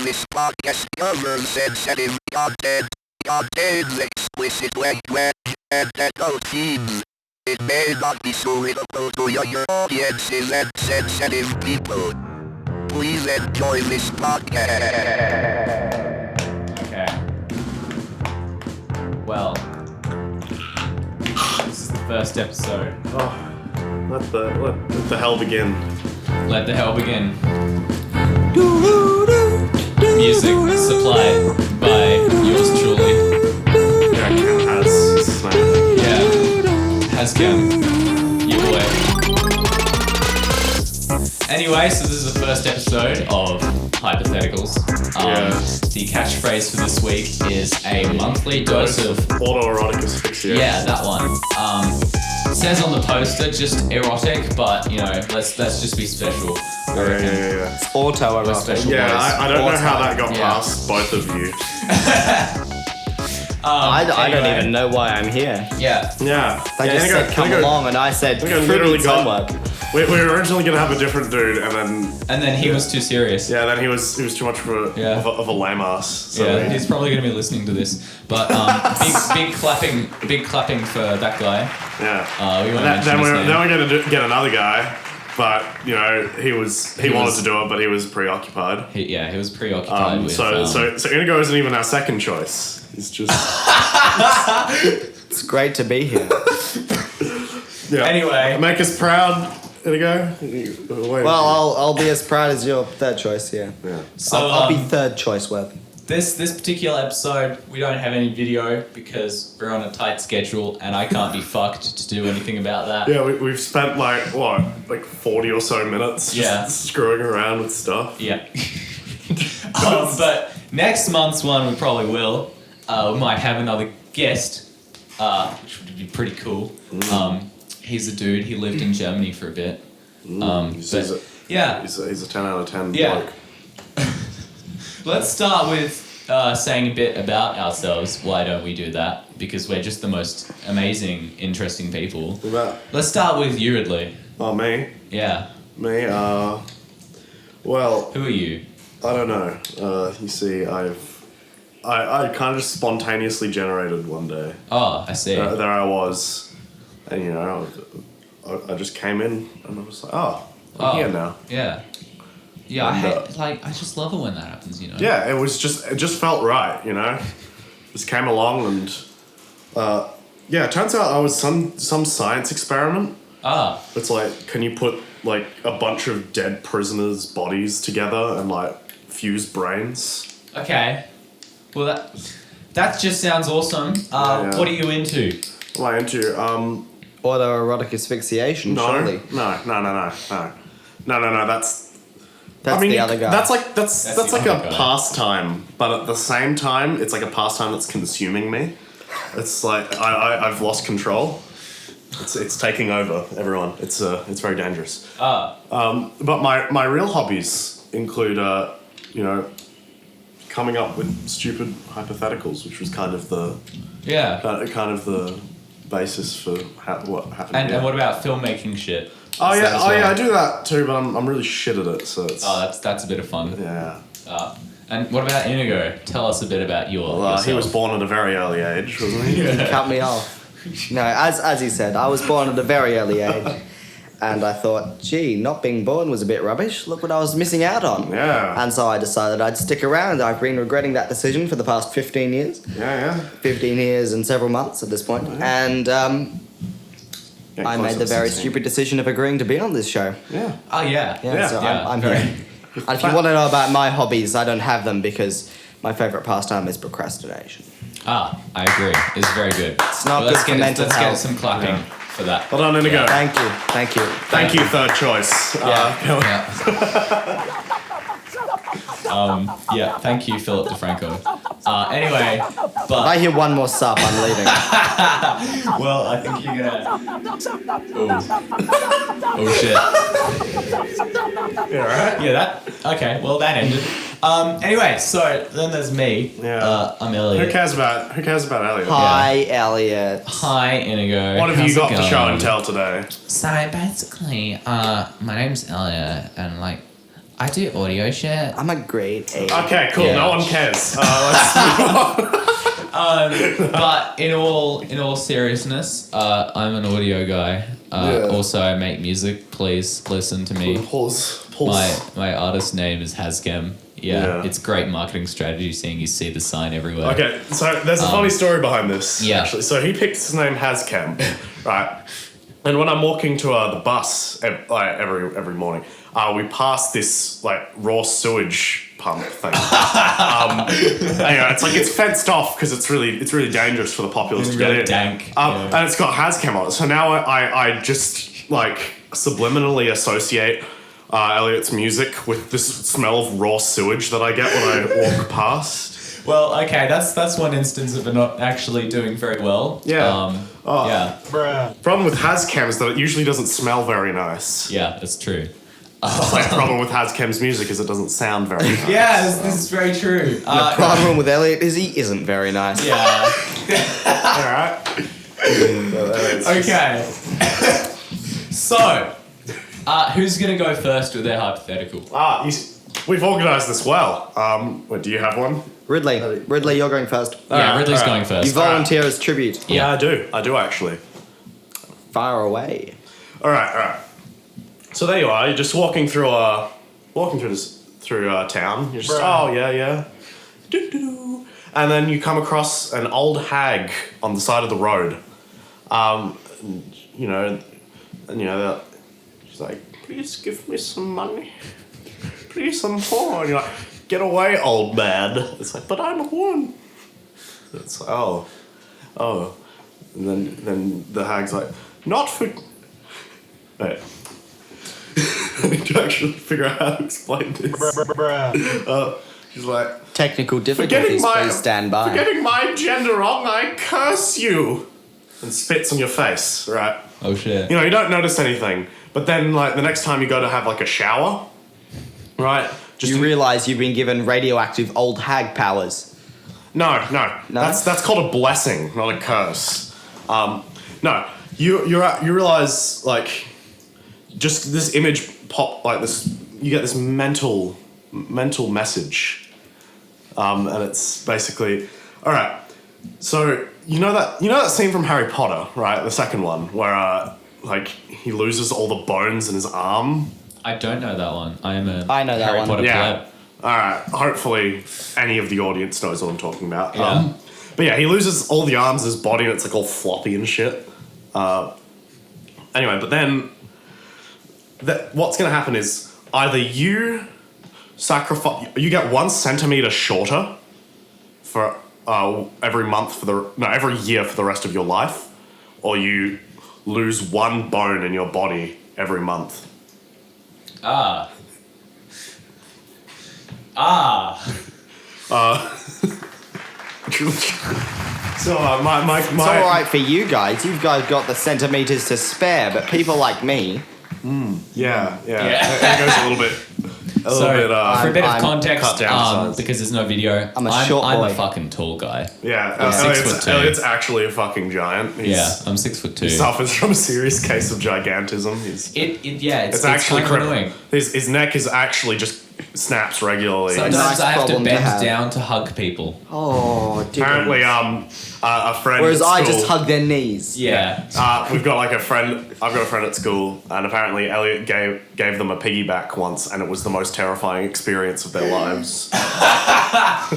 This podcast covers sensitive content, contains explicit language, and adult themes. It may not be suitable to younger audiences and sensitive people. Please enjoy this podcast. Okay. Well, this is the first episode. Oh, let the hell begin. Let the hell begin. Music supplied by yours truly. Hascam, you boy. Anyway, so this is the first episode of Hypotheticals. The catchphrase for this week is a monthly dose of autoerotic asphyxiation. Yeah, that one. It says on the poster just erotic, but you know, let's just be special. Yeah. It's autoerotic. Special Yeah, boys. I don't know how that got past both of you. I don't anyway. even know why I'm here. Yeah. Yeah. They just said come along, and I said literally fruity homework. We were originally gonna have a different dude, and then he was too serious. yeah, then he was too much of a lame ass. So Yeah, he's probably going to be listening to this. But big clapping for that guy. yeah. We won't mention his name. Then we're gonna get another guy, but you know he wanted to do it, but he was preoccupied. He was preoccupied with. So Inigo isn't even our second choice. He's just It's great to be here. yeah. Anyway. Make us proud, Inigo. Well, I'll be as proud as your third choice. Yeah. So I'll be third choice worthy. This particular episode, we don't have any video because we're on a tight schedule and I can't be fucked to do anything about that. Yeah, we've spent like 40 or so minutes just screwing around with stuff. Yeah. But next month's one we probably will. We might have another guest, which would be pretty cool. He's a dude. He lived in Germany for a bit. He's a 10 out of 10 Yeah. bloke. Let's start with saying a bit about ourselves. Why don't we do that? Because we're just the most amazing, interesting people. Let's start with you, Ridley. Oh, me? Yeah. Me? Well, Who are you? I don't know. You see, I kind of just spontaneously generated one day. Oh, I see. There I was, and you know, I just came in and I was like, I'm here now. Yeah. Yeah, I just love it when that happens, you know? Yeah, it just felt right, you know? Just came along and, it turns out I was some science experiment. It's like, can you put, like, a bunch of dead prisoners' bodies together and, like, fuse brains? Okay. Well, that just sounds awesome. What are you into? What am I into? Autoerotic asphyxiation, surely. No, That's the other guy. That's like a guy. pastime, but at the same time, it's like a pastime that's consuming me. It's like I've lost control. It's taking over everyone. It's very dangerous. But my real hobbies include coming up with stupid hypotheticals, which was kind of the basis for what happened. And what about filmmaking shit? I do that too, but I'm really shit at it. So it's that's a bit of fun. yeah. And what about Inigo? Tell us a bit about yourself. He was born at a very early age, wasn't he? You cut me off. No, as he said, I was born at a very early age, and I thought, gee, not being born was a bit rubbish. Look what I was missing out on. Yeah. And so I decided I'd stick around. I've been regretting that decision for the past 15 years. Yeah. 15 years and several months at this point. Yeah. And I made the very stupid decision of agreeing to be on this show. Yeah. Oh, yeah. So I'm here. And if you want to know about my hobbies, I don't have them because my favourite pastime is procrastination. I agree. It's very good. It's not good for mental Let's health. get some clapping for that. Hold on, Inigo. Thank you. Thank you, third choice. Thank you, Philip DeFranco. Anyway, If I hear one more sub, I'm leaving. well, I think you're gonna. Oh shit. Yeah, right? Yeah, okay, well, that ended. Anyway, so then there's me. Yeah. I'm Elliot. Who cares about Elliot? Hi, Elliot. Hi, Inigo. What have How's you got it for show going? and tell today? So basically, my name's Elliot, and like, I do audio shit. I'm a grade 8. Okay, cool. Yeah. No one cares. Let's move on. But in all seriousness, I'm an audio guy. Also, I make music. Please listen to me. Pause. My artist name is Hascam. Yeah, it's great marketing strategy seeing you see the sign everywhere. Okay, so there's a funny story behind this. Yeah. Actually, so he picked his name Hascam, right? And when I'm walking to the bus every morning, we pass this like raw sewage pump thing. Anyway, it's fenced off because it's really dangerous for the populace to get in. Dank. And it's got Hascam on it. So now I just like subliminally associate Elliot's music with this smell of raw sewage that I get when I walk past. Well, okay, that's one instance of it not actually doing very well. Yeah. Yeah. Problem with Hascam is that it usually doesn't smell very nice. Yeah, that's true. Like, the problem with Hascam's music is it doesn't sound very nice. Yeah, this is very true. The problem with Elliot is he isn't very nice. Yeah. Alright. Okay. So, who's gonna go first with their hypothetical? We've organised this well. Do you have one? Ridley, you're going first. Yeah, Ridley's going first. You volunteer as tribute. Yeah, I do actually. Fire away. Alright. So there you are, you're just walking through town. You're just, yeah. Doo-doo. And then you come across an old hag on the side of the road. She's like, please give me some money. Please, some more. And you're like, get away, old man. It's like, but I'm a woman. It's like, oh. And then the hag's like, not for... Wait. I need to actually figure out how to explain this. She's like... Technical difficulties, please stand by. For getting my gender wrong, I curse you. And spits on your face, right? Oh shit. You don't notice anything. But then, like, the next time you go to have, like, a shower, right? You realise you've been given radioactive old hag powers. No. That's called a blessing, not a curse. No. You realise, like, just this image pop, like this, you get this mental message. And it's basically, all right, so you know that scene from Harry Potter, right? The second one, where, like, he loses all the bones in his arm. I don't know that one. I know that Harry one. Potter Yeah. pleb. All right. Hopefully, any of the audience knows what I'm talking about. Yeah. But yeah, he loses all the arms of his body, and it's like all floppy and shit. Anyway, but then what's going to happen is either you get 1 centimeter shorter for every year for the rest of your life, or you lose 1 bone in your body every month. So my It's alright for you guys. You guys got the centimeters to spare, but people like me... Yeah. It goes a little bit. For a bit of cut context, down size. because there's no video, I'm a short boy. I'm a fucking tall guy. Yeah, I'm 6'2". Elliot's actually a fucking giant. I'm 6'2". He suffers from a serious case of gigantism. It's actually kind of crippling. annoying. His neck is actually just snaps regularly. Sometimes nice I have to problem to bend have. down to hug people. Oh, dear. Apparently, a friend. Whereas at I school, just hug their knees. Yeah. we've got like a friend. I've got a friend at school, and apparently Elliot gave them a piggyback once, and it was the most terrifying experience of their lives. That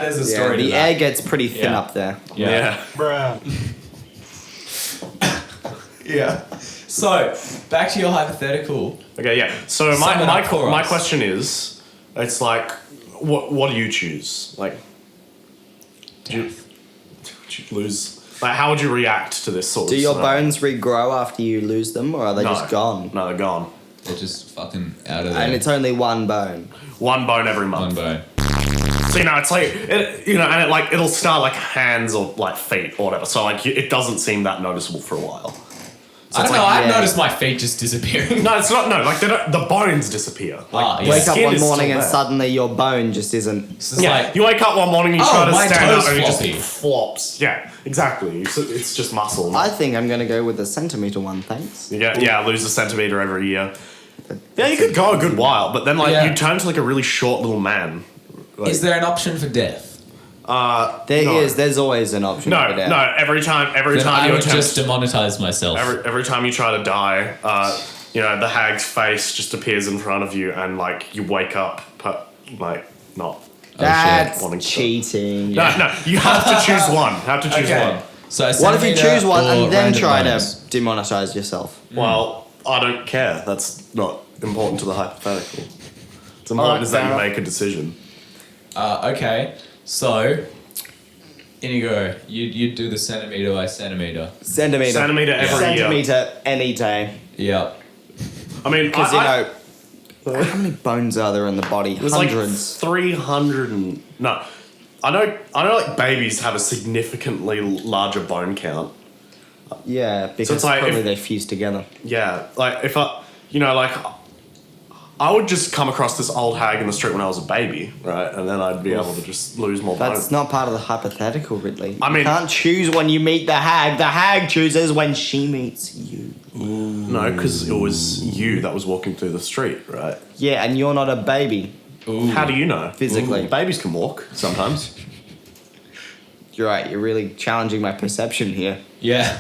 there's a story. The to that. air gets pretty thin Yeah. up there. Yeah. Yeah. So, back to your hypothetical. Okay. Yeah. So Sum it up for my us. question is, it's like, what do you choose? Like, do you lose? Like, how would you react to this sort Do of your scenario? bones regrow after you lose them, or are they just gone? No, they're gone. They're just fucking out of there. And it's only 1 bone. 1 bone every one month. bone. So it's like and it'll start like hands or like feet or whatever. So like it doesn't seem that noticeable for a while. I don't know. I've noticed my feet just disappearing. No, it's not. No, like the bones disappear. Like, yeah. Wake up skin one is morning still and there. suddenly your bone just isn't. It's just Yeah, like, you wake up one morning and you try to my stand up toes and it floppy. just flops. Yeah, exactly. It's just muscle. I think I'm going to go with the centimeter one, thanks. Yeah, lose a centimeter every year. Yeah, you could go a good while, but then Yeah. you turn to like a really short little man. Like, Is there an option for death? There's always an option for death. No, every time Then you I would attempt, just demonetize myself. every time you try to die, the hag's face just appears in front of you, and like you wake up, but like not. That's wanting to- cheating. No, you have to choose one. Have to choose Okay. one. So a What if you centimeter choose one or and then random try bonus? to demonetize yourself? Well, I don't care. That's not important to the hypothetical. It's important is that you make a decision. Okay, so Inigo, you do the centimeter by centimeter. Centimeter. Centimeter every year. Centimeter any day. Yeah. I mean, Because, how many bones are there in the body? there's Hundreds. like 300 and... No. I know like babies have a significantly larger bone count. Yeah, because it's like probably if- they fuse together. Yeah, like if I would just come across this old hag in the street when I was a baby, right? And then I'd be able to just lose more That's bones. not part of the hypothetical, Ridley. I mean- you can't choose when you meet the hag. The hag chooses when she meets you. No, because it was you that was walking through the street, right? Yeah, and you're not a baby. Ooh. How do you know? Physically. Babies can walk sometimes. You're right, you're really challenging my perception here. Yeah.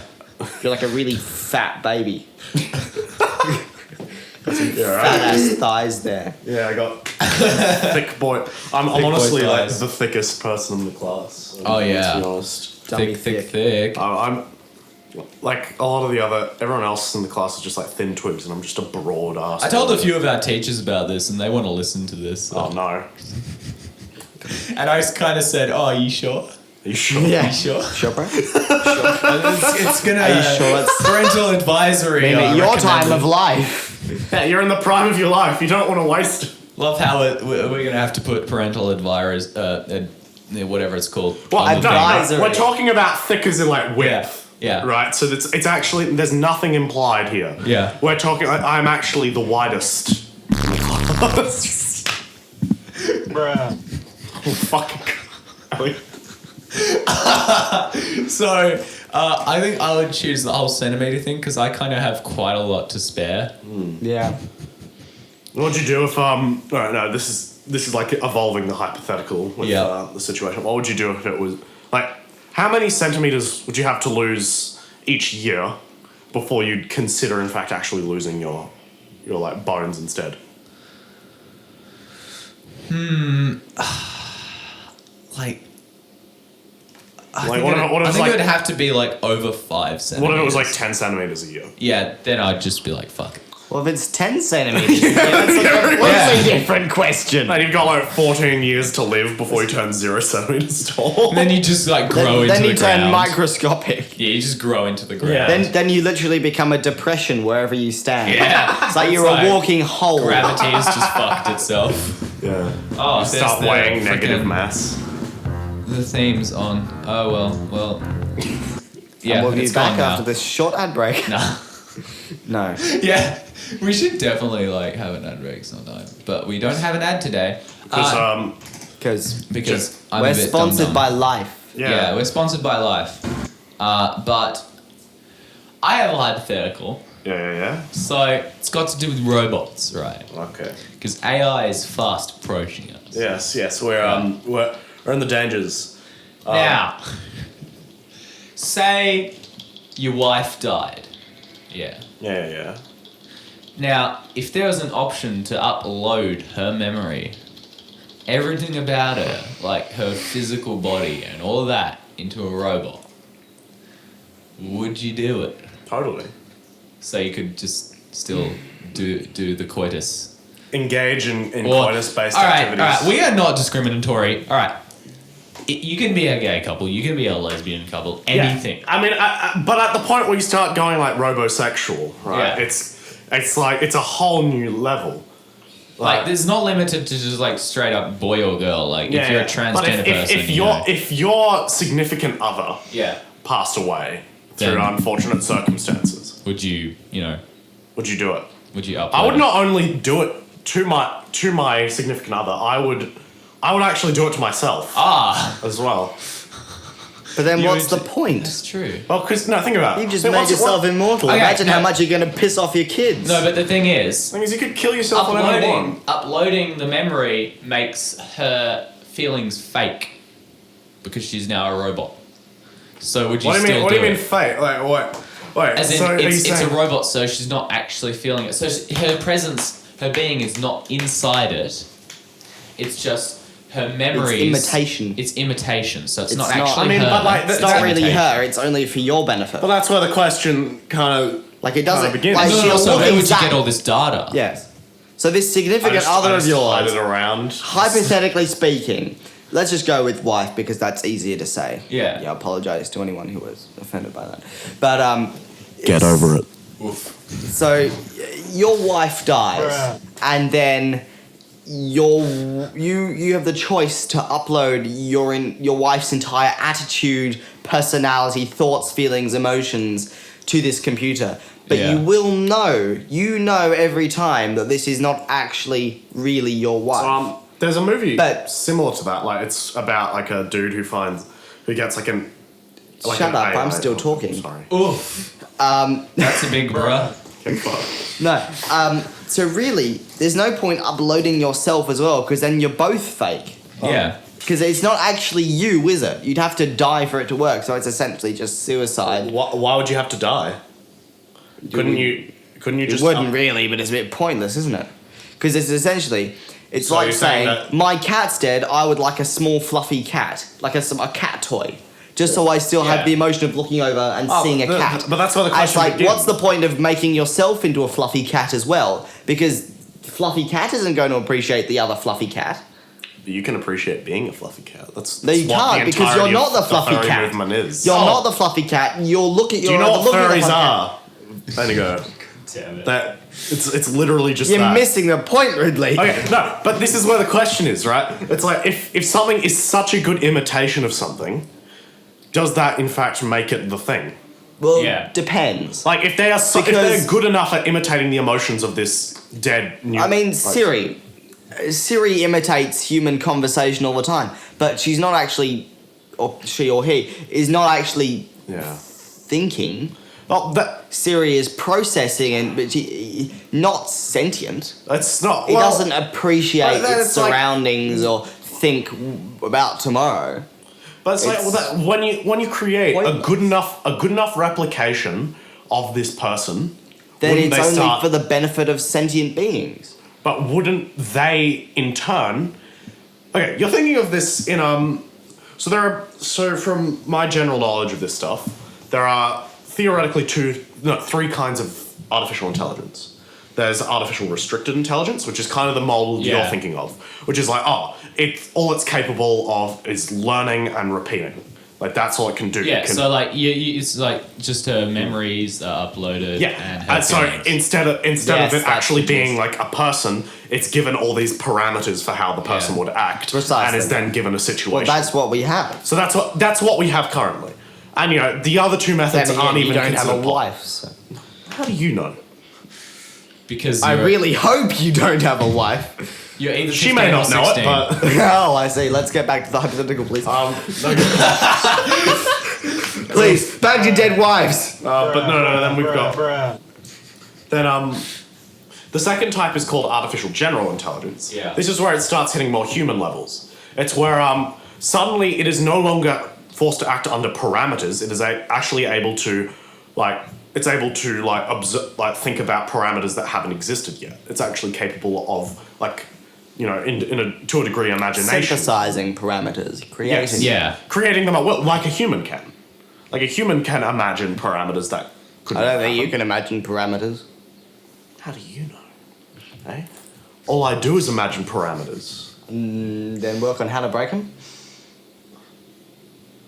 You're like a really fat baby. Yeah, Fat ass thighs there. Yeah, I got thick boy. I'm Thick boy honestly like thighs. the thickest person in the class. Oh, yeah. To be honest, Dummy Thick. I'm like a lot of the other. Everyone else in the class is just like thin twigs, and I'm just a broad ass. I told a few of our teachers about this, and they want to listen to this. So. Oh no! And I kind of said, "Oh, are you sure? Are you sure? Yeah. Are you sure?" Sure, bro? It's gonna. Are you sure it's- parental advisory? At your time recommended. of life. Yeah, you're in the prime of your life. You don't want to waste it. Love how we're gonna have to put parental advisors, whatever it's called. Well, on the thing. advisory. we're talking about thick as in like width. Yeah. Right. So it's actually there's nothing implied here. Yeah. We're talking. I'm actually the widest. Bruh. Oh, fucking. So, I think I would choose the whole centimeter thing because I kind of have quite a lot to spare. Yeah. What would you do if no, this is like evolving the hypothetical with the situation. What would you do if it was like how many centimeters would you have to lose each year before you'd consider in fact actually losing your like bones instead? Like, Like, I what if think like- it would have to be like over 5 centimeters. What if it was like 10 centimeters a year? Yeah, then I'd just be like, fuck it. Well, if it's 10 centimeters, that's a completely different question. And you've got like 14 years to live before you turn 0 centimeters tall. And then you just like grow into Then the you turn ground. microscopic. Yeah, you just grow into the ground. Yeah. Then you literally become a depression wherever you stand. Yeah. It's like you're like a walking hole. Gravity has just fucked itself. Yeah. Oh, Start weighing negative mass. The theme's on. Oh, well. Yeah, And we'll be it's back gone now. after this short ad break. Nah. No. Yeah, we should definitely like have an ad break sometime, but we don't have an ad today because I'm we're a bit sponsored dumb-dumb. by Life. Yeah, we're sponsored by Life, but I have a hypothetical. Yeah. So it's got to do with robots, right? Okay. Because AI is fast approaching us. Yes. We're in the dangers. Now, say your wife died. Yeah. Yeah. Now, if there was an option to upload her memory, everything about her, like her physical body and all that, into a robot, would you do it? Totally. So you could just still do the coitus. Engage in coitus-based activities. All right. We are not discriminatory. All right. You can be a gay couple. You can be a lesbian couple. Anything. Yeah. I mean, but at the point where you start going like robosexual, right? Yeah. It's like it's a whole new level. Like, it's not limited to just like straight up boy or girl. Like, if you're a transgender person, if your significant other passed away through Then- unfortunate circumstances, would you would you do it? Would you upload? I would not only do it to my significant other. I would actually do it to myself Ah. as well. But then what's the point? That's true. Well, because think about it. You've just made yourself immortal. Okay, Imagine how much you're going to piss off your kids. No, but the thing is, you could kill yourself whenever you want. uploading the memory makes her feelings fake because she's now a robot. So would you still What do you mean fake? Like what? Wait, As in, so it's a robot, so she's not actually feeling it. So her presence, her being is not inside it. It's just her memories. It's imitation. It's imitation, so it's not not- actually I mean, her. but, like, It's not really her. It's only for your benefit. But that's where the question kind of Like it doesn't begins. like No, she'll so look where would you exact- get all this data? Yes. So this significant other of slide yours, it around. hypothetically speaking, let's just go with wife because that's easier to say. Yeah. I apologize to anyone who was offended by that. But Get over it. so your wife dies, and then you have the choice to upload your wife's entire attitude, personality, thoughts, feelings, emotions to this computer. But Yeah. you will know every time that this is not actually really your wife. There's a movie But- similar to that. Like it's about like a dude who gets like an. Like Shut an up! AI. I'm still talking. Sorry. Oof. That's a big bruh. Okay, fuck. No. So really, there's no point uploading yourself as well because then you're both fake. Yeah. Because it's not actually you, is it? You'd have to die for it to work. So it's essentially just suicide. Why would you have to die? Couldn't you It just? wouldn't really, but it's a bit pointless, isn't it? Because it's essentially, it's So like you're saying saying, that- my cat's dead, I would like a small fluffy cat. Like a cat toy. Just so I still Yeah. have the emotion of looking over and seeing a cat. But that's where the And it's question like, begins. what's the point of making yourself into a fluffy cat as well? Because fluffy cat isn't going to appreciate the other fluffy cat. You can appreciate being a fluffy cat. That's No, you what can't the because you're entirety not of the fluffy furry cat. movement is. You're not the fluffy cat. You'll look at your. Do you know what look at the furries fluffy cat. are? There you go. Damn it. That it's literally just You're that. missing the point, Ridley. Okay, no, but this is where the question is, right? It's like if something is such a good imitation of something, does that in fact make it the thing? Well, Yeah. depends. Like if they are if Because- they're good enough at imitating the emotions of this dead new I mean, like- Siri imitates human conversation all the time, but she's not actually, or she or he is not actually Yeah. thinking. Well, Siri is processing, but not sentient. it's not. It well, doesn't appreciate then its it's like- surroundings or think about tomorrow. But it's like It's- well, when you create a Pointless. good enough replication of this person, Then wouldn't it's they only start? for the benefit of sentient beings. But wouldn't they in turn? Okay, you're thinking of this in so from my general knowledge of this stuff, there are theoretically three kinds of artificial intelligence. There's artificial restricted intelligence, which is kind of the mold you're Yeah. thinking of, which is like, it's capable of is learning and repeating. Like that's all it can do. Yeah, It can, so like it's like just her memories are uploaded. yeah, and her and so feelings. instead of Yes, it that's actually what it being is. like a person, it's given all these parameters for how the person Yeah. would act, Precisely. and is then given a situation. Well, that's what we have. So that's what we have currently, and the other two methods Then aren't again, even you don't have a considered pop- wife. So. How do you know? because I you're, really hope you don't have a wife. you're either She 15 may or not know it, 16. but Oh, I see. Let's get back to the hypothetical, please. no, Please, back to dead wives. but no. Then we've got then the second type is called artificial general intelligence. Yeah. This is where it starts hitting more human levels. It's where suddenly it is no longer forced to act under parameters. It is actually able to observe, think about parameters that haven't existed yet. It's actually capable of to a degree imagination. Synthesizing parameters, creating. Yes. Yeah. Creating them like a human can. Like a human can imagine parameters that couldn't I don't think happen. you can imagine parameters. How do you know? Eh? All I do is imagine parameters. Then work on how to break them.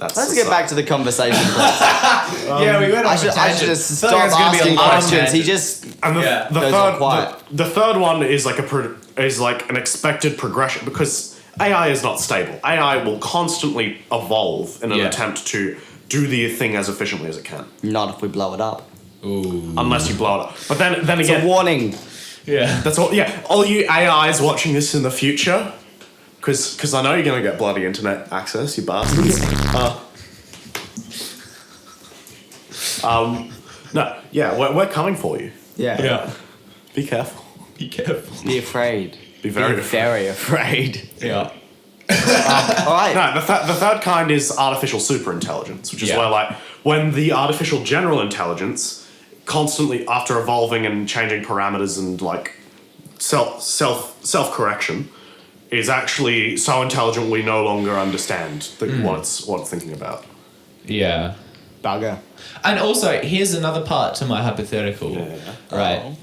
Let's get back to the conversation. Yeah, we went on I should just I feel like stop it's gonna be a asking long questions. tangent. He just And Yeah. the Goes on quiet. third one is like an expected progression because AI is not stable. AI will constantly evolve in an Yeah. attempt to do the thing as efficiently as it can, not if we blow it up. Ooh. unless you blow it up. But then It's again, a warning. Yeah. that's all. Yeah, all you AIs watching this in the future, because I know you're gonna get bloody internet access, you bastards. No, yeah, we're coming for you. Yeah. Be careful. Be careful. Be afraid. Be very very afraid. Yeah. All right. No, the third kind is artificial superintelligence, which is Yeah. where, like, when the artificial general intelligence constantly, after evolving and changing parameters and, like, self-correction, is actually so intelligent we no longer understand what it's thinking about. Yeah. Bugger. And also, here's another part to my hypothetical. Yeah. Right.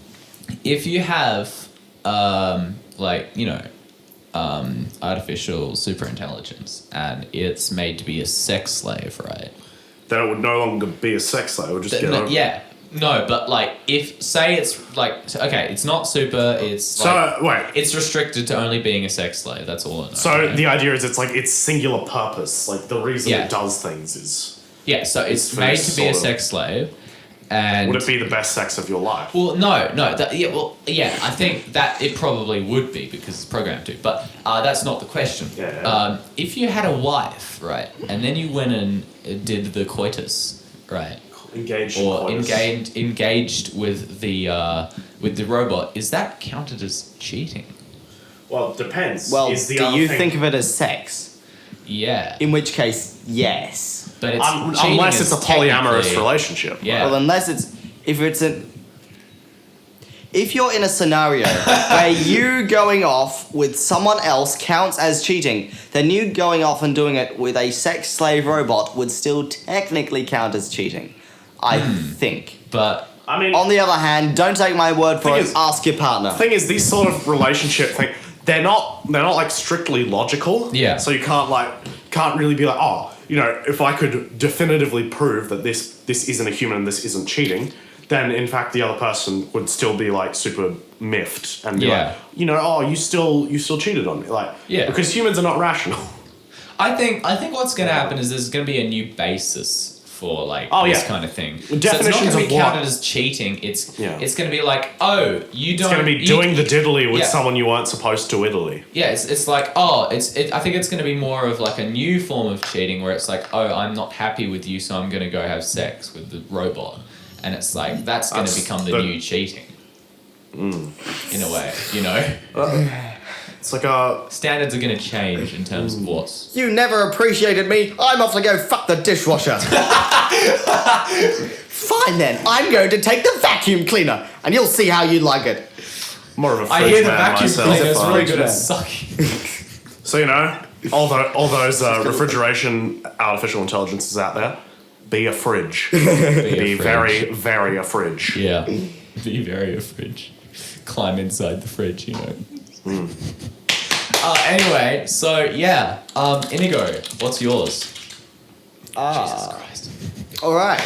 If you have, artificial superintelligence and it's made to be a sex slave, right? Then it would no longer be a sex slave. It would just get over. Yeah. No, but like, if say it's like, okay, it's not super. It's So wait. it's restricted to only being a sex slave. That's all I know. So the idea is it's like its singular purpose, like the reason Yeah. it does things is. yeah, so it's for made to be a sort of- sex slave, and Would it be the best sex of your life? well, no, I think that it probably would be because it's programmed to, but that's not the question. Yeah. If you had a wife, right, and then you went and did the coitus, right, Engaged. or engaged with the robot, is that counted as cheating? Well, it depends. Well, is the do other you thing- think of it as sex? Yeah, In which case, yes. but it's cheating unless it's is a polyamorous technically- relationship. Yeah. Well, if you're in a scenario where you going off with someone else counts as cheating, then you going off and doing it with a sex slave robot would still technically count as cheating. I think. But I mean, On the other hand, don't take my word for Thing it. is- Ask your partner. the thing is, these sort of relationship thing, they're not like strictly logical. Yeah. So you can't really be like, oh, if I could definitively prove that this isn't a human and this isn't cheating, then in fact the other person would still be like super miffed and be Yeah. like, oh, you still cheated on me, like, Yeah. because humans are not rational. I think what's going to happen is there's going to be a new basis for like Oh, this yeah. kind of thing. Definitions so it's not going to of be what? counted as cheating. It's Yeah. it's going to be like, oh, you don't. It's going to be you- doing the diddly with yeah. someone you weren't supposed to Italy. Yeah, it's like, oh, I think it's going to be more of like a new form of cheating where it's like, oh, I'm not happy with you, so I'm going to go have sex with the robot, and it's like that's going to That's become the the- new cheating. In a way, It's like a standards are going to change in terms of what's. You never appreciated me. I'm off to go fuck the dishwasher. Fine then. I'm going to take the vacuum cleaner, and you'll see how you like it. more of a I fridge hear the man vacuum myself. cleaner is really good at man. sucking. So all those refrigeration artificial intelligences out there, be a fridge. Be very, very a fridge. Yeah. Be very a fridge. Climb inside the fridge, Anyway, so yeah. Inigo, what's yours? Jesus Christ. All right.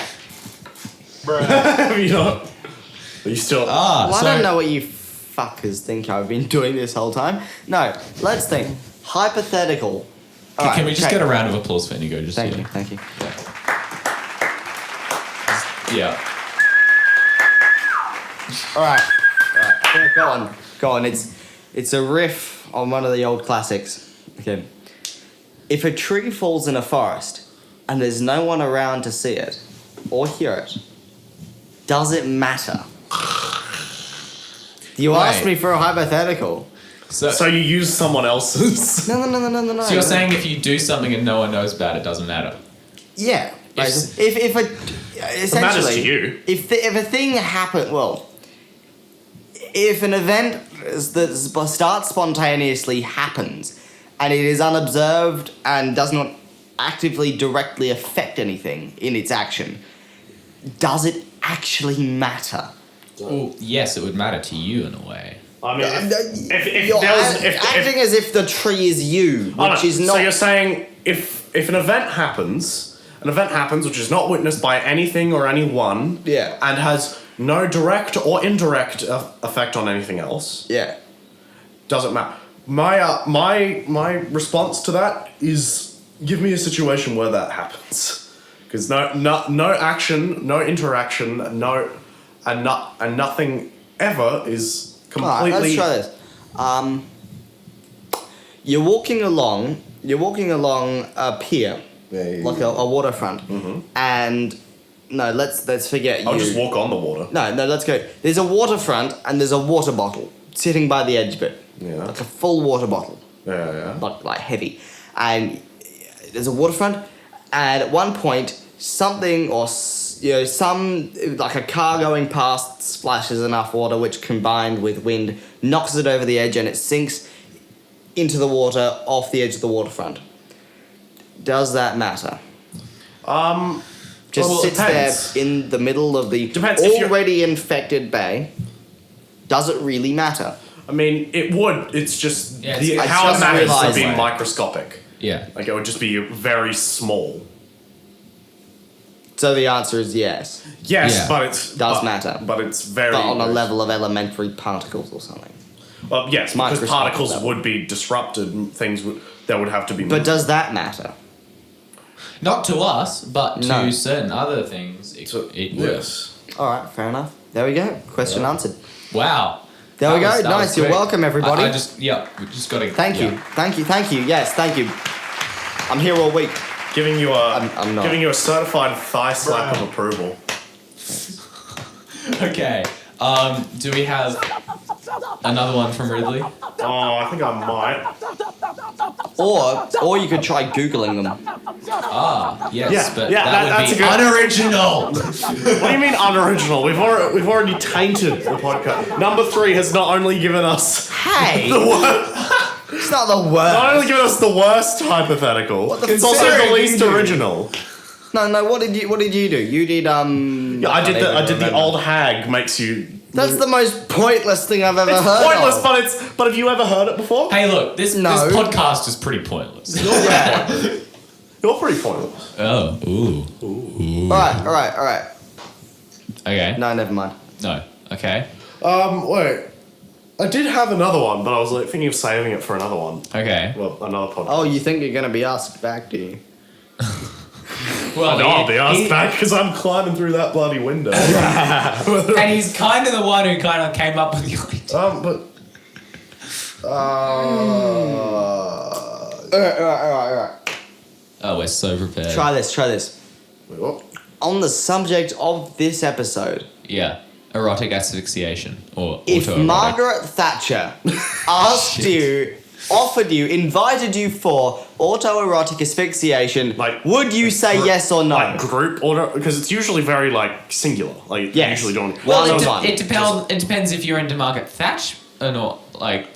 Are you still? Well, I so, don't know what you fuckers think I've been doing this whole time. No, let's think. Hypothetical. All right, Can we just okay. get a round of applause for Inigo? Just Thank so you, thank you. Yeah. All right. Yeah, go on. It's a riff on one of the old classics. Okay. If a tree falls in a forest and there's no one around to see it or hear it, does it matter? You asked me for a hypothetical. So you use someone else's. No. So you're saying if you do something and no one knows about it, doesn't matter? Yeah. If- If essentially, matters to you. If a thing happen, well, if an event that starts spontaneously happens, and it is unobserved and does not actively directly affect anything in its action, does it actually matter? Well, yes, it would matter to you in a way. I mean, if You're there was, acting as if the tree is you, which is not. So you're saying if an event happens which is not witnessed by anything or anyone, Yeah. and has no direct or indirect effect on anything else, Yeah. doesn't matter. My response to that is give me a situation where that happens, because no action, no interaction, and nothing ever is completely. Alright, let's try this. You're walking along a pier, Yeah. like a waterfront, and No, let's forget I'll you. just walk on the water. No, let's go. There's a waterfront and there's a water bottle sitting by the edge of it. Yeah. Like a full water bottle. Yeah. Like heavy. And there's a waterfront, and at one point, something or like a car going past splashes enough water, which combined with wind knocks it over the edge, and it sinks into the water off the edge of the waterfront. Does that matter? Just sits depends. there in the middle of the Depends if you're- already infected bay. Does it really matter? I mean, it would. It's just Yeah, how just it matters to realised be that. microscopic. Yeah. Like, it would just be very small. So the answer is yes. Yes, Yeah. but it's... Does matter. But it's very... But on a level of elementary particles or something. Well, yes, because Microscopic particles level. would be disrupted and things that would have to be... But does that matter? Not to us, but to No. certain other things, it would. Yes. Alright, fair enough. There we go. Question answered. Wow. There we go. That Nice. was You're quick. welcome, everybody. We just got to. Thank you. Yes, thank you. I'm here all week. Giving you a... I'm not. Giving you a certified thigh slap of approval. Okay. Do we have another one from Ridley? Oh, I think I might. Or you could try Googling them. Ah, yes, Yeah, but yeah, that would that's be a good- unoriginal. What do you mean unoriginal? We've already tainted the podcast. Number 3 has not only given us Hey! the worst, It's not the not worst. only given us the worst hypothetical, the it's also fuck the did least you do? original. No, what did you do? You did Yeah, I did the old hag makes you. That's the most pointless thing I've ever It's heard pointless, of. but have you ever heard it before? Hey, look, this No. podcast is pretty pointless. Yeah. You're pretty pointless. Oh, ooh. Alright. Okay. No, never mind. No. Okay. Wait. I did have another one, but I was like thinking of saving it for another one. Okay. Well, another podcast. Oh, you think you're gonna be asked back, do you? Well, No, I'll be asked back because I'm climbing through that bloody window. And he's kind of the one who kind of came up with the idea. But. Alright. Oh, we're so prepared. Try this. Wait, what? On the subject of this episode, Yeah. Erotic asphyxiation or if autoerotic. Margret Thatcher offered you, invited you for autoerotic asphyxiation, Like, would you say yes or no? Like group order, because it's usually very like singular. Like Yes. usually doing. Well, Well, One-on-one. it depends. It depends if you're into Margret Thatcher or not. Like,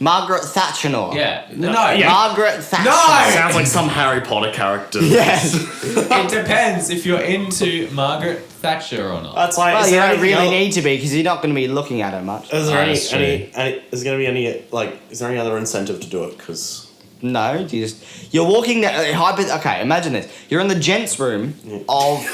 Margret Thatcher. yeah, no, yeah. Margret Thatcher. No! Sounds like some Harry Potter character. Yes. it depends if you're into Margret Thatcher or not. That's like. Well, is you there don't anything really else- need to be because you're not going to be looking at her much. Is there That's is there gonna be any like? Is there any other incentive to do it? Because No, you're walking down. Okay, imagine this. You're in the gents' room of.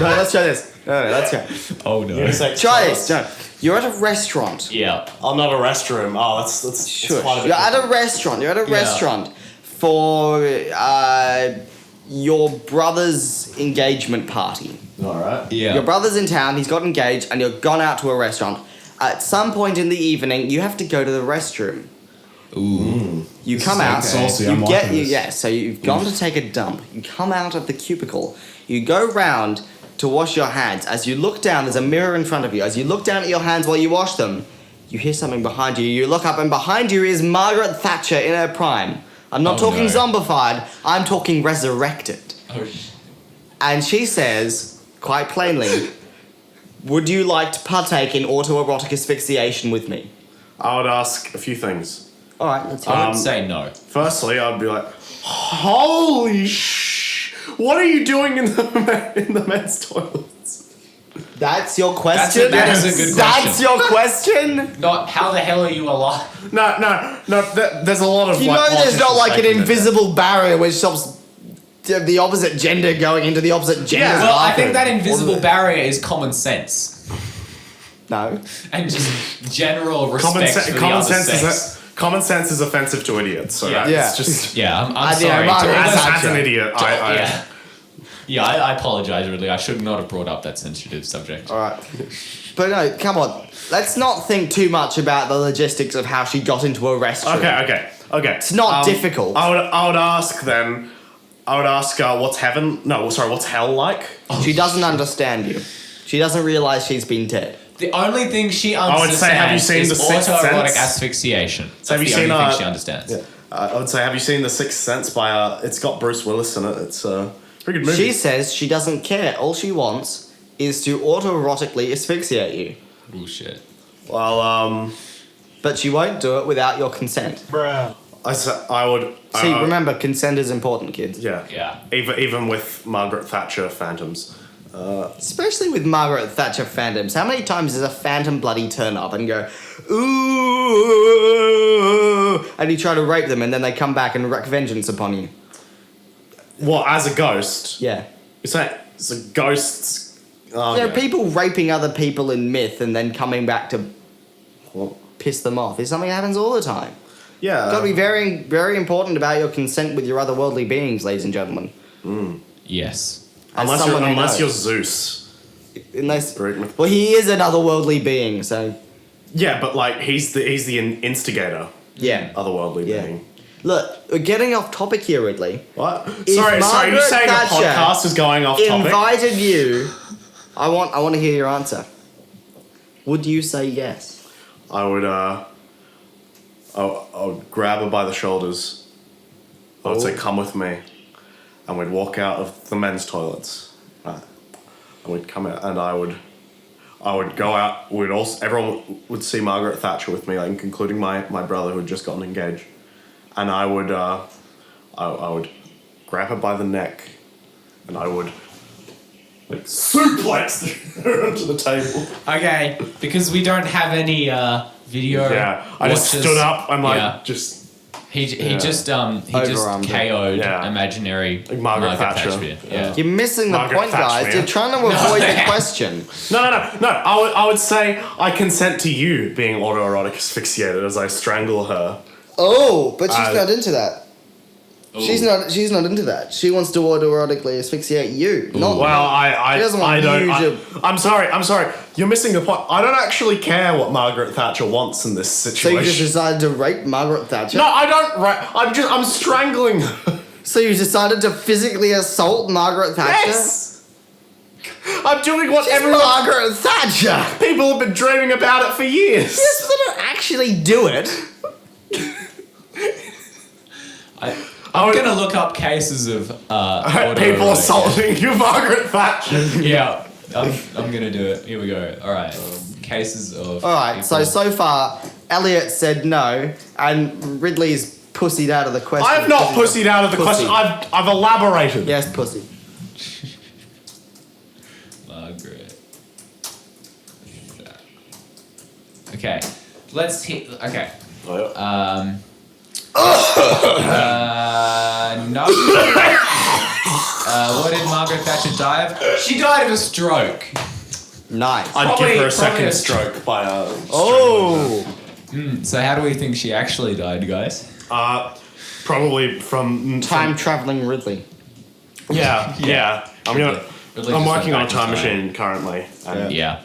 No, let's try this. No, let's go. Oh no. Try this. No. You're at a restaurant. Yeah. Oh, not a restroom. Oh, that's Sure. quite a bit. You're at a restaurant. You're at a Yeah. restaurant for your brother's engagement party. All right. Yeah. Your brother's in town. He's got engaged, and you've gone out to a restaurant. At some point in the evening, you have to go to the restroom. Ooh. You This come is out. getting saucy, I'm You get liking you. this. Yeah. So you've gone to take a dump. You come out of the cubicle. You go round to wash your hands. As you look down, there's a mirror in front of you. As you look down at your hands while you wash them, you hear something behind you. You look up, and behind you is Margret Thatcher in her prime. I'm not Oh, talking no. zombified. I'm talking resurrected. Oh, And she says, quite plainly, would you like to partake in autoerotic asphyxiation with me? I would ask a few things. All right, let's hear I it. would say no. Firstly, I'd be like, "Holy what are you doing in the men's toilets?" That's your question? That is a good That's question. your question? Not how the hell are you alive? No. There's a lot of. You like, know there's not politicians like an taking it. invisible barrier which stops the opposite gender going into the opposite gender. Yeah, Well, I think Often. that invisible barrier is common sense No. and just general respect for the other sex. Common sense is offensive to idiots. So Yeah. Yeah. it's just Yeah, I'm I sorry. know, to all Margaret those- as an idiot. I apologize, really. I should not have brought up that sensitive subject. Alright. But no, come on. Let's not think too much about the logistics of how she got into a restroom. Okay. It's not difficult. I would ask then, I would ask, what's heaven? No, sorry, what's hell like? She doesn't understand you. She doesn't realize she's been dead. The only thing she I would understands say, have you seen is The Sixth autoerotic Sense? asphyxiation. That's have you the seen, only thing she understands. Yeah. I would say, have you seen The Sixth Sense by, it's got Bruce Willis in it. It's a pretty good movie. She says she doesn't care. All she wants is to autoerotically asphyxiate you. Bullshit. Well, But she won't do it without your consent. I would... See, remember, consent is important, kids. Yeah. Yeah. Even with Margaret Thatcher phantoms. Especially with Margaret Thatcher phantoms. How many times does a phantom bloody turn up and go, ooh, and you try to rape them and then they come back and wreak vengeance upon you? Well, as a ghost? Yeah. It's a ghost's... Oh, There are yeah. people raping other people in myth and then coming back to piss them off. It's something that happens all the time. Yeah. You've got to be very, very important about your consent with your otherworldly beings, ladies and gentlemen. Yes. As Unless someone who you're knows. Zeus. Unless, Right. well, he is an otherworldly being, so Yeah, but like he's the instigator. yeah. Otherworldly Yeah. being. Look, we're getting off topic here, Ridley. What? If Sorry, you Margaret saying a Thatcher podcast is going off topic? Invited you. I want to hear your answer. Would you say yes? I would I would grab her by the shoulders. I would say, Oh. "Come with me," and we'd walk out of the men's toilets. Right. And we'd come out, and I would go out. Everyone would see Margaret Thatcher with me, like, including my brother who had just gotten engaged, and I would grab her by the neck, and I would like suplex her onto the table. Okay, because we don't have any video. Yeah, I just watches. stood up and like Yeah. just. He just Overarmed it. KO'd Yeah. imaginary Like Margaret Thatcher. Yeah. You're missing the Margaret point, guys. Thatcher. You're trying to avoid the question. No. I would say I consent to you being autoerotic asphyxiated as I strangle her. Oh, but she's Uh, not into that. She's not into that. She wants to autoerotically asphyxiate you. Not Well, She doesn't want I don't. you I'm sorry. You're missing the point. I don't actually care what Margaret Thatcher wants in this so situation. you just decided to rape Margaret Thatcher? No, I don't. I'm strangling her. So you decided to physically assault Margaret Thatcher? Yes. I'm doing what She's everyone. Margaret Thatcher! People have been dreaming about it for years. Yes, but they don't actually do it. I'm gonna look up cases of People autoerotic- assaulting you, Margaret Thatcher. Yeah, I'm gonna do it. Here we go. All right, cases of. Alright, so far, Elliot said no, and Ridley's pussied out of the question. I have not pussied out of the Pussy. question. I've elaborated. Yes, pussy. Margaret. Okay, let's hit. Okay. No. What did Margaret Thatcher die of? She died of a stroke. Nice. I'd Probably- give her a probably second a- stroke by a. Oh! So how do we think she actually died, guys? Probably from Time traveling Ridley. Yeah. Ridley I'm just working went on a back in time time. machine currently. And Yeah.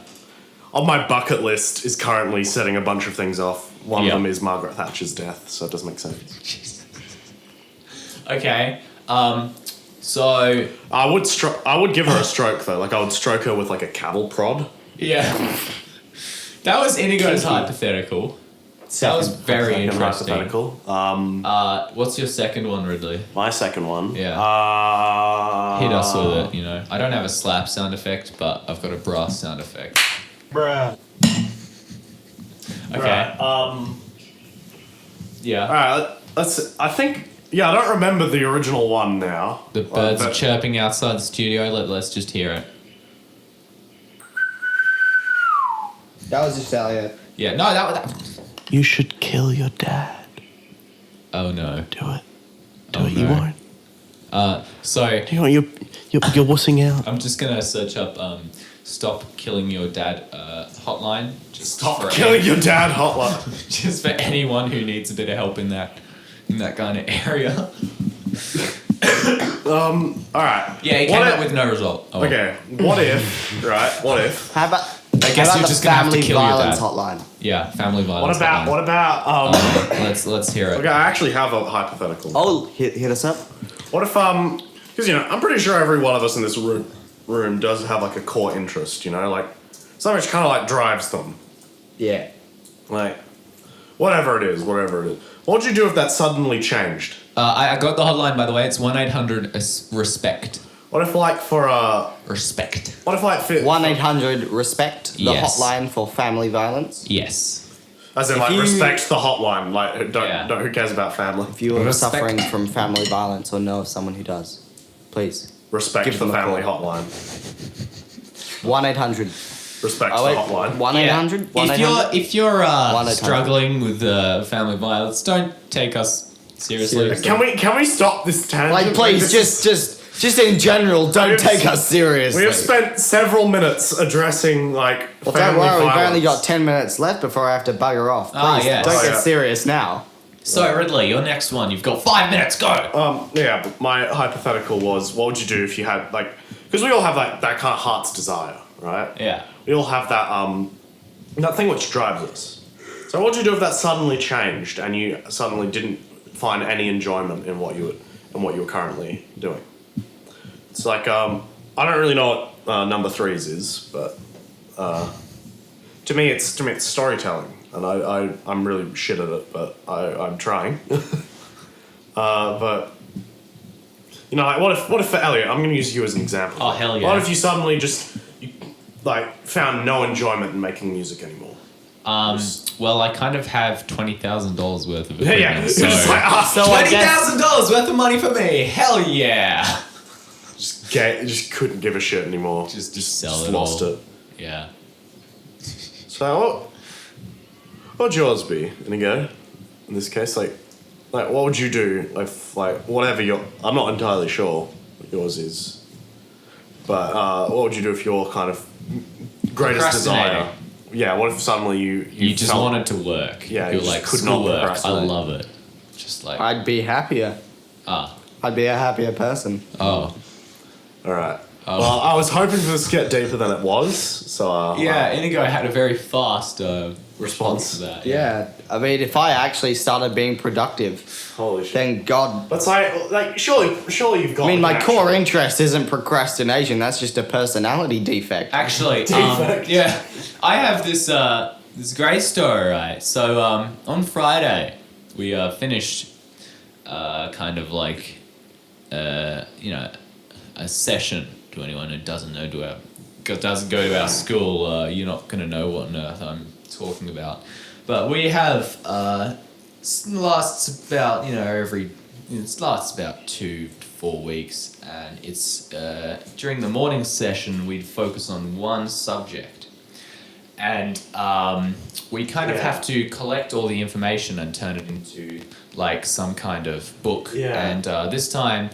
on my bucket list is currently setting a bunch of things off. One Yeah. of them is Margaret Thatcher's death, so it doesn't make sense. Okay. So I would give her a stroke though. Like I would stroke her with like a cattle prod. yeah, that was Inigo's hypothetical. That was very Second interesting. hypothetical. What's your second one, Ridley? My second one. Yeah. Hit us with it. You know, I don't have a slap sound effect, but I've got a brass sound effect. Bruh. Okay. Right, Yeah. Alright, let's. I think. Yeah, I don't remember the original one now. The birds are but- chirping outside the studio. Let's just hear it. That was just Elliot. Yeah. No, that. You should kill your dad. Oh no. Do it. Oh, You no. won't. So You know, you're wussing out. I'm just gonna search up "Stop Killing Your Dad" hotline. Just Stop for killing your dad, hotline. just for anyone who needs a bit of help in that kind of area. Alright. Yeah, he came up with no result. Oh. Okay, what if, right, what if, How about, guess how about you're the just gonna have to family kill your violence dad. hotline? Yeah, family violence. what about, Let's hear it. okay, I actually have a hypothetical. Oh, hit us up. What if, Because, I'm pretty sure every one of us in this room does have, like, a core interest, like, something which kind of, like, drives them. Yeah. Like, whatever it is. What would you do if that suddenly changed? I got the hotline, by the way. It's 1-800-RESPECT. What if, like, Respect. What if, like... 1-800-RESPECT, the Yes. hotline for family violence. Yes. As in, If like, you- respect the hotline. Like, who cares about family? If you are Respect. suffering from family violence or know of someone who does, please. Respect Give the them a family call. hotline. 1-800. Respect Oh, the wait. hotline. 1-800? If you're 1-800. struggling with family violence, don't take us seriously. Seriously. Can we stop this tangent? Like, please, This is- just in general, don't We've- take us seriously. We have spent several minutes addressing, like, Well, don't family worry, violence. we've only got 10 minutes left before I have to bugger off. Please, yes. don't Oh, get yeah. serious now. So, Ridley, your next one. You've got 5 minutes. Go. Yeah, but my hypothetical was, what would you do if you had, like... Because we all have, like, that kind of heart's desire, right? Yeah. We all have that thing which drives us. So what would you do if that suddenly changed and you suddenly didn't find any enjoyment in what you were currently doing? It's like, I don't really know what number threes is, but to me it's storytelling, and I'm really shit at it, but I'm trying. But like, what if for Elliot, I'm going to use you as an example. Oh, hell yeah. What if you suddenly found no enjoyment in making music anymore? Well, I kind of have $20,000 worth of Yeah, equipment. It's So just like, So I guess- $20,000 worth of money for me. Hell yeah. just couldn't give a shit anymore. Just sell Just it lost all. it. Yeah. So what would yours be, Inigo? In this case, like what would you do if, like, whatever I'm not entirely sure what yours is, but what would you do if your kind of greatest desire? Procrastinating. Yeah. What if suddenly You just felt- wanted to work. Yeah, You're you just like, could not schoolwork. I procrastinate. love it. Just like, I'd be happier. ah. I'd be a happier person. Oh. All right. Oh. Well, I was hoping for this to get deeper than it was, so Yeah, Inigo had a very fast Response. response to that. Yeah. I mean, if I actually started being productive, holy shit. then God. But like surely you've got. I mean, the my connection. core interest isn't procrastination. That's just a personality defect. Actually, Defect. yeah, I have this great story, right? So on Friday, we finished kind of like a session. To anyone who doesn't know, doesn't go to our school, you're not gonna know what on earth I'm talking about. But we have lasts about it lasts about 2 to 4 weeks, and it's during the morning session we'd focus on one subject, and we kind of Yeah. have to collect all the information and turn it into like some kind of book. Yeah. And this time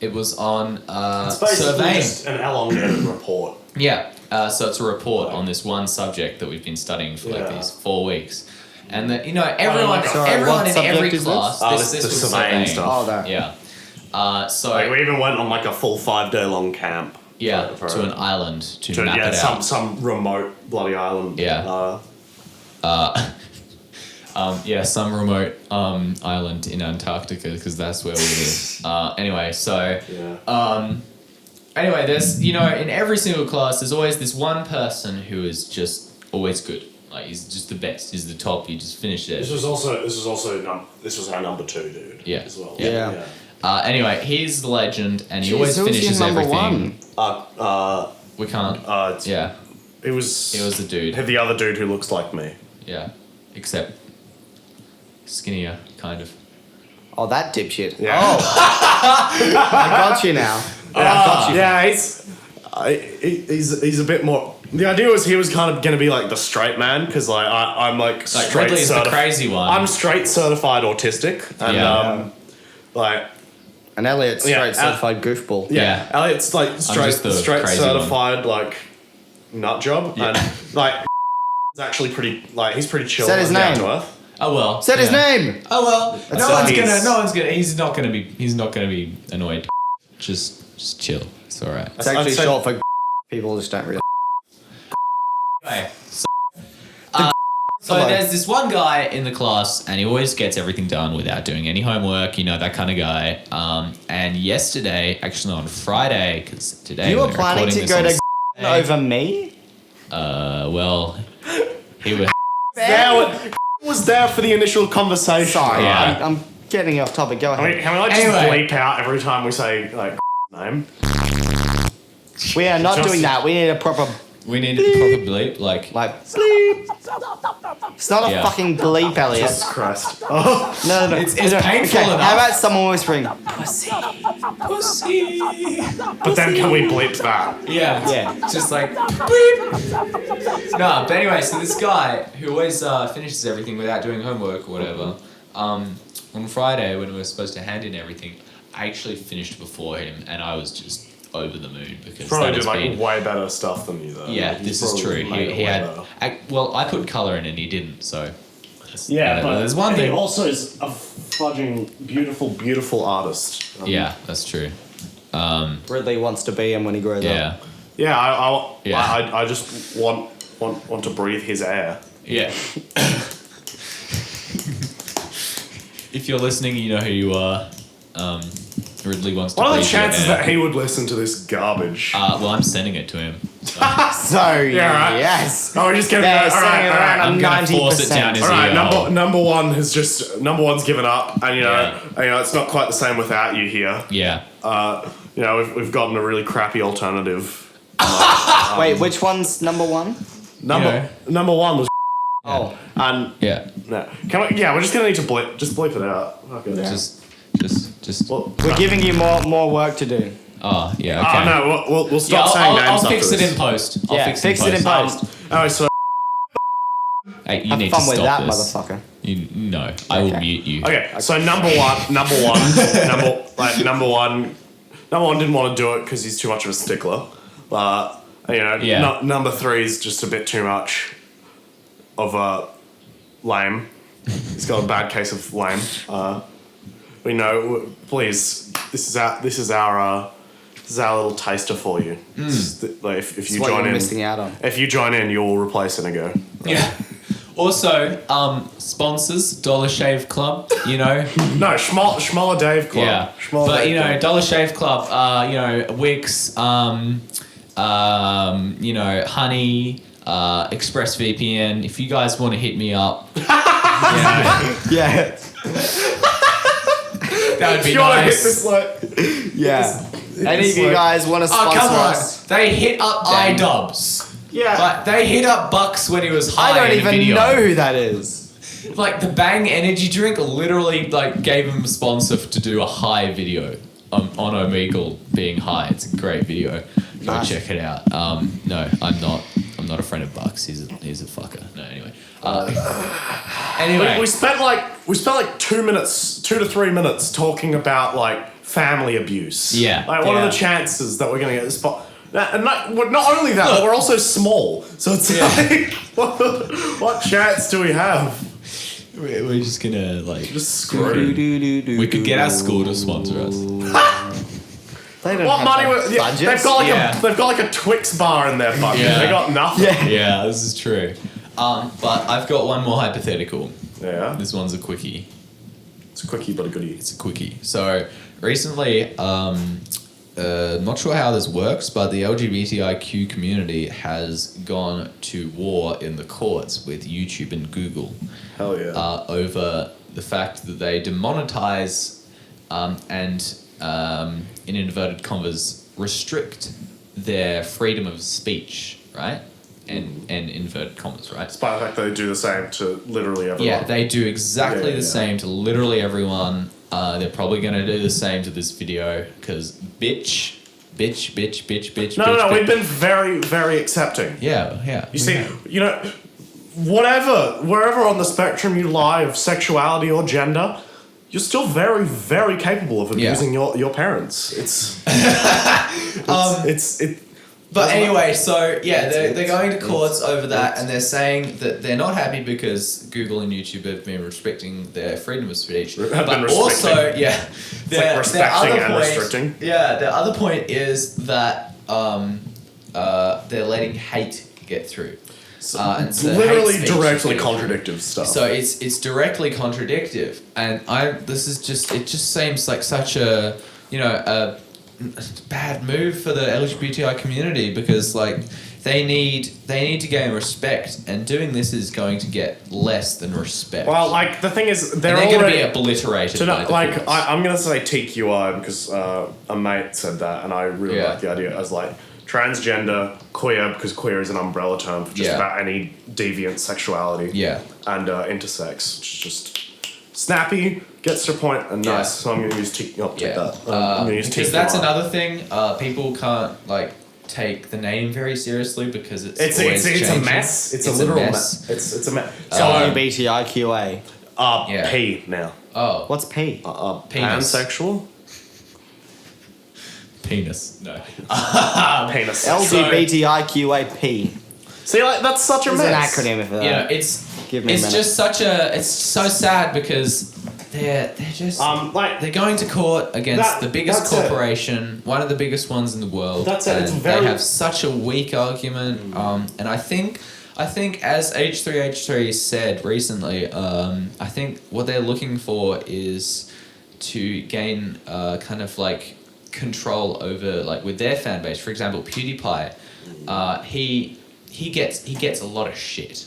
it was on It's basically surveying. just an elongated report. Yeah, so it's a report on this one subject that we've been studying for like Yeah. these 4 weeks, and that everyone Sorry, everyone what in subject every is this? class This was surveying stuff. Oh, that. Yeah, so Like, we even went on like a full 5-day long camp. yeah, for to an island to map it out. some remote bloody island. Yeah. Some remote island in Antarctica because that's where we live. Anyway, so Yeah. anyway, there's in every single class there's always this one person who is just always good. Like he's just the best. He's the top. You just finish it. This was our number 2 dude. Yeah. As well. Yeah. Anyway, he's the legend, and he Jeez, always who's your finishes number everything. one? We can't. Yeah, It was the dude. the other dude who looks like me. Yeah, except skinnier, kind of. Oh, that dipshit. Yeah. Oh, I got you now. I got you. Yeah, he's a bit more. The idea was he was kind of going to be like the straight man because like I'm like straight Ridley's the crazy one. I'm straight certified autistic and Yeah. like And Elliot's straight Yeah, certified goofball. Yeah. Elliot's like straight just the crazy certified like nut job Yeah. and like is actually pretty like he's pretty chill. Said his and down name. to earth. Oh well. Said his yeah. name. Oh well. He's not gonna be annoyed. Just chill. It's all right. It's actually I'd say- short for people just don't really. Anyway, so, So there's this one guy in the class, and he always gets everything done without doing any homework. You know, that kind of guy. And yesterday, actually on Friday, because today you were planning to go to over me. Well, he was. Was there for the initial conversation. Sorry, Yeah. I'm getting off topic. Go ahead. Can we like just Anyway. bleep out every time we say like name? We are not doing that. We need a proper We need a proper bleep, like bleep. It's not a Yeah. fucking bleep, Elliot. Jesus Christ. Oh. No. It's painful enough. How about someone whispering? pussy. But then can we bleep that? Yeah, Yeah. just like bleep. No, but anyway, so this guy who always finishes everything without doing homework or whatever. On Friday when we were supposed to hand in everything, I actually finished before him, and I was just over the moon because Probably that did has like been. way better stuff than you though. Yeah, He this is probably true. made it He way had. better. Well, I put color in and he didn't. So. Yeah, but there's one he thing. also is a fudging beautiful artist. Yeah, that's true. Ridley wants to be him when he grows up. Yeah. Yeah, Yeah. I just want to breathe his air. Yeah. If you're listening, you know who you are. Ridley wants to. What are the breathe your chances air. that he would listen to this garbage? Well, I'm sending it to him. So Yeah, right. yes. Oh, we're just getting They're all sending right. around I'm gonna force it down 90%. his All right, ear. number one's given up, and Yeah. it's not quite the same without you here. Yeah. We've gotten a really crappy alternative. Wait, which one's number one? Number one was Oh, and Yeah. no. Can we? Yeah, we're just gonna need to bleep it out. Okay. Just. Well, we're giving you more work to do. Oh, yeah. Okay. Oh no, we'll Yeah, stop saying names I'll after fix it this. in post. I'll Yeah, fix fix it in post. Alright, so Hey, you Have need fun to with stop that, this. motherfucker. No, I will Okay. mute you. okay, so number one didn't want to do it because he's too much of a stickler. Yeah. Number three is just a bit too much of a lame. He's got a bad case of lame. Please, this is our little taster for you. If you What join you're in, missing out on. if you join in, you'll replace Inigo. Yeah. Also, sponsors, Dollar Shave Club, you know. No, Schmoller Dave Club. Yeah. Schmoller But, Dave you know, Club. Dollar Shave Club, Wix, Honey, ExpressVPN. If you guys want to hit me up, Yeah. that would be If you want to hit nice. this Yeah. Any of you like- guys want to Oh, sponsor come on. us? They hit up Dang. iDubbbz. yeah. Like, they hit up Bucks when he was high I don't in a even video. know who that is. Like, the Bang energy drink literally, like, gave him a sponsor to do a high video on Omegle being high. It's a great video. Go Nice. check it out. No, I'm not a friend of Bucks. He's a fucker. No, anyway. Anyway. We spent like 2 to 3 minutes talking about like family abuse. Yeah. Like, what are Yeah. the chances that we're gonna get this spot? And not only that, but we're also small. So it's like, what chance do we have? We're just gonna, like... Just screwed. We could get our school to sponsor us. They don't What have money? budgets. They've got like a Twix bar in their bucket. Yeah. They got nothing. Yeah. Yeah, this is true. But I've got one more hypothetical. Yeah. This one's a quickie. It's a quickie, but a goodie. It's a quickie. So recently, not sure how this works, but the LGBTIQ community has gone to war in the courts with YouTube and Google Hell yeah. over the fact that they demonetize and, in inverted commas, restrict their freedom of speech, right? And inverted commas, right? Despite the fact that they do the same to literally everyone. Yeah, they do exactly Yeah, the yeah. same to literally everyone. They're probably going to do the same to this video because bitch. No, we've been very, very accepting. Yeah. You see, wherever on the spectrum you lie of sexuality or gender, you're still very, very capable of abusing your parents. But anyway, so yeah, they're going to courts over that, and they're saying that they're not happy because Google and YouTube have been restricting their freedom of speech. Have But been also, restricting. yeah, like respecting and restricting. Yeah, their other point is that they're letting hate get through. And It's so hate literally speech directly is- contradictive stuff. So it's directly contradictive, and it just seems like such a bad move for the LGBTI community, because like they need to gain respect, and doing this is going to get less than respect. Well, like the thing is, they're going to be obliterated. I'm going to say TQI because a mate said that, and I really like the idea as like transgender, queer, because queer is an umbrella term for just about any deviant sexuality. Yeah. And intersex, which is just snappy, gets to the point, and nice. So I'm going to use TQI. I'll take that. I'm going to use because TQI. that's another thing. People can't like take the name very seriously because it's a mess. It's a literal mess. It's a mess. So LGBTIQA. P now. Oh. What's P? Pansexual. Penis. No. Penis. LGBTIQAP. See, like that's such a It's mess. an acronym for that. You know, it's just such a. It's so sad because they're just they're going to court against the biggest corporation, one of the biggest ones in the world. That's it. It's they have such a weak argument, and I think as H3H3 said recently, I think what they're looking for is to gain kind of like control over like with their fan base. For example, PewDiePie, he gets a lot of shit,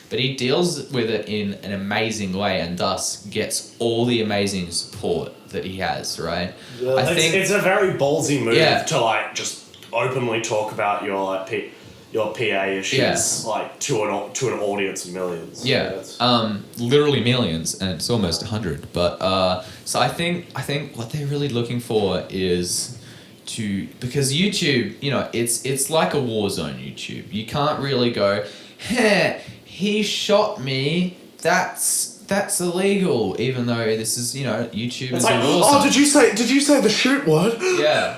but he deals with it in an amazing way, and thus gets all the amazing support that he has. Right? I think it's a very ballsy move to like just openly talk about your like your PA issues like to an audience of millions. Yeah, literally millions, and it's almost 100. But so I think what they're really looking for is because YouTube, you know, it's like a war zone. YouTube, you can't really go, hey, he shot me. That's illegal, even though this is, you know, YouTube is like, a war zone. did you say the shoot word? Yeah.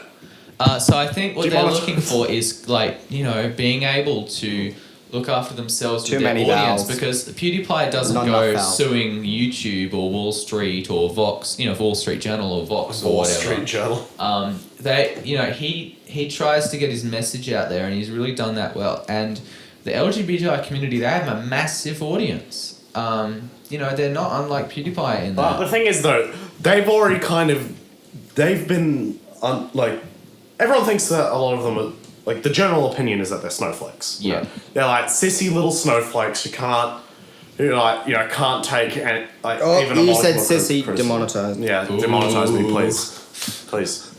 So I think what they're looking for is like, you know, being able to look after themselves with their audience, because PewDiePie doesn't go suing YouTube or Wall Street or Vox, you know, Wall Street Journal or Vox or whatever. Wall Street Journal. He tries to get his message out there, and he's really done that well. And the LGBTI community, they have a massive audience. You know, they're not unlike PewDiePie in that. But the thing is, though, they've been like. Everyone thinks that a lot of them are, like, the general opinion is that they're snowflakes. Yeah. Right? They're like sissy little snowflakes. You can't take even a you said modicum of sissy, criticism. demonetized. Yeah, demonetize me, please. Please.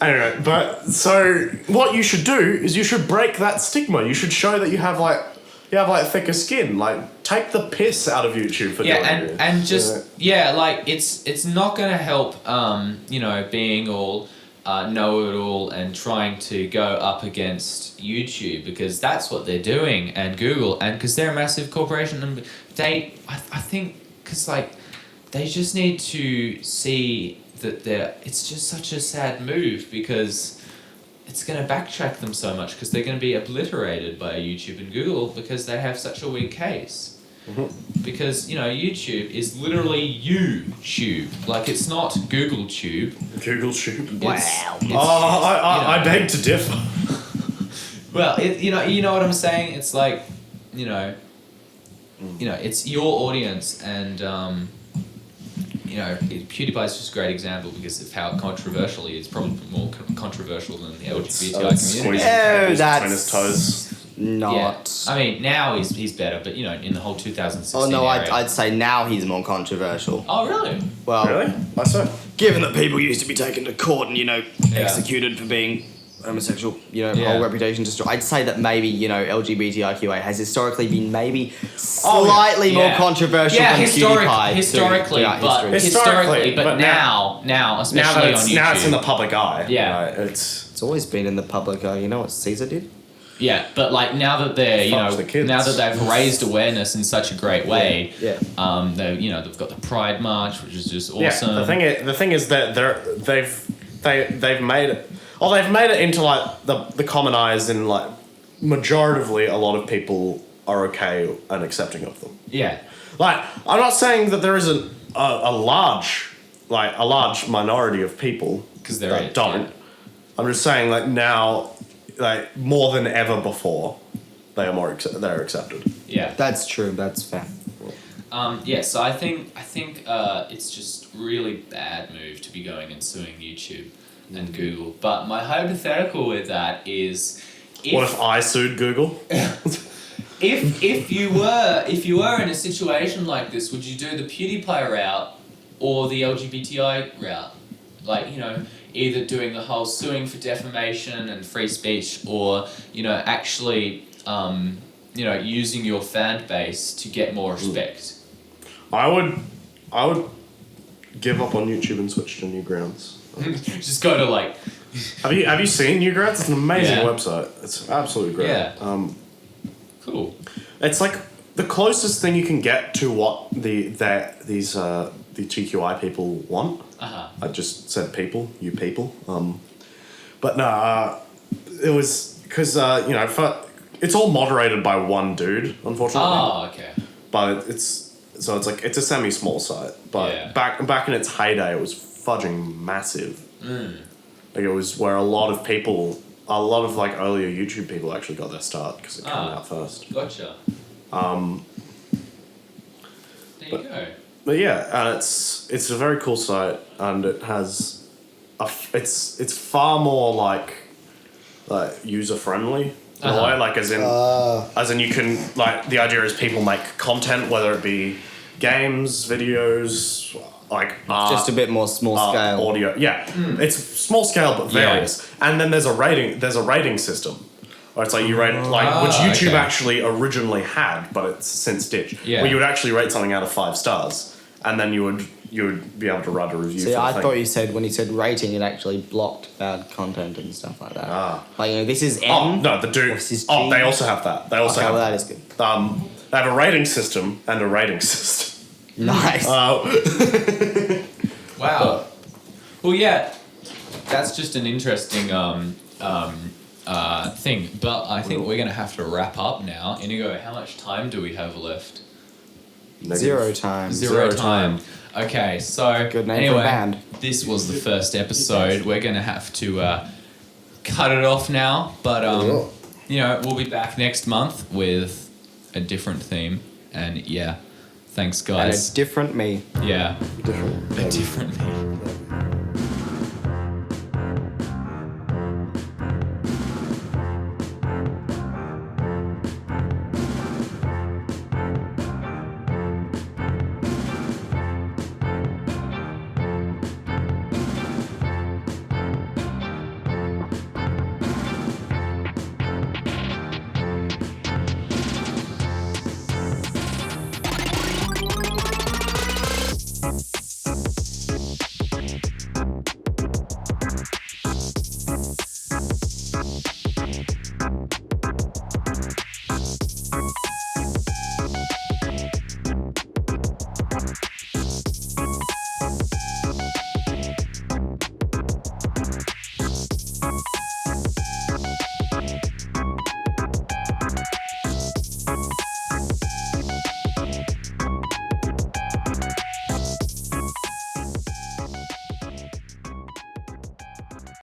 Anyway, but so what you should do is you should break that stigma. You should show that you have thicker skin. Like, take the piss out of YouTube for doing it. And just like it's not gonna help. You know, being all know-it-all and trying to go up against YouTube, because that's what they're doing, and Google, and because they're a massive corporation, and I think because like they just need to see that it's just such a sad move, because it's going to backtrack them so much, because they're going to be obliterated by YouTube and Google because they have such a weak case. Mm-hmm. Because, you know, YouTube is literally YouTube. Like, it's not Google Tube. Google Tube? Wow. I beg to differ. Well, you know what I'm saying? It's like, you know, it's your audience, and you know, PewDiePie is just a great example because of how controversial he is. Probably more controversial than the LGBTI community. Oh, that's his toes. Not. Yeah. I mean, now he's better, but you know, in the whole 2016. Oh no, area, I'd say now he's more controversial. Oh really? Well, Really? Why so? given that people used to be taken to court and executed for being homosexual, whole reputation destroyed. I'd say that maybe, LGBTIQA has historically been maybe slightly more controversial than PewDiePie. Historically, but now, especially on YouTube. Now it's in the public eye. Yeah. It's always been in the public eye. You know what Caesar did? Yeah, but like now that they're, now that they've raised awareness in such a great way, they've got the Pride March, which is just awesome. Yeah, the thing is that they've made it. Well, they've made it into like the common eyes, and like majoritively a lot of people are okay and accepting of them. Yeah. Like, I'm not saying that there isn't a large minority of people that don't. I'm just saying, like, now, like, more than ever before, they're accepted. Yeah. That's true. That's fair. So I think it's just really bad move to be going and suing YouTube and Google. But my hypothetical with that is, What if I sued Google? if you were in a situation like this, would you do the PewDiePie route or the LGBTI route? Like, you know, either doing the whole suing for defamation and free speech, or, you know, actually, using your fan base to get more respect. I would give up on YouTube and switch to Newgrounds. Just go to like. Have you seen Newgrounds? It's an amazing Yeah. website. It's absolutely great. Yeah. Cool. It's like the closest thing you can get to what the TQI people want. I just said people, you people. But no, it was because it's all moderated by one dude, unfortunately. Oh, okay. But it's a semi-small site. But back in its heyday, it was fudging massive. Like, it was where a lot of like earlier YouTube people actually got their start because it came out first. Gotcha. There you go. But yeah, and it's a very cool site, and it has it's far more like user friendly in a way, like as in you can, like, the idea is people make content, whether it be games, videos, like art, Just a bit more small scale. audio. Yeah, it's small scale but various. And then there's a rating system. Or it's like you rate, like, which YouTube actually originally had, but it's since ditched. Yeah. Where you would actually rate something out of 5 stars, and then you would be able to write a review. See, for the I thing. thought you said when you said rating, it actually blocked bad content and stuff like that. Like, you know, this is M. Oh no, the dude. This is Oh, G. they also have that. They also have that is good. They have a rating system and a rating system. Nice. Wow. Well, yeah, that's just an interesting thing. But I think we're gonna have to wrap up now. Inigo, how much time do we have left? Zero time. Zero time. Okay, so Good name anyway, for a band. this was the first episode. We're gonna have to cut it off now, but we'll be back next month with a different theme. And yeah, thanks guys. And a different me. Yeah, Different. a different me.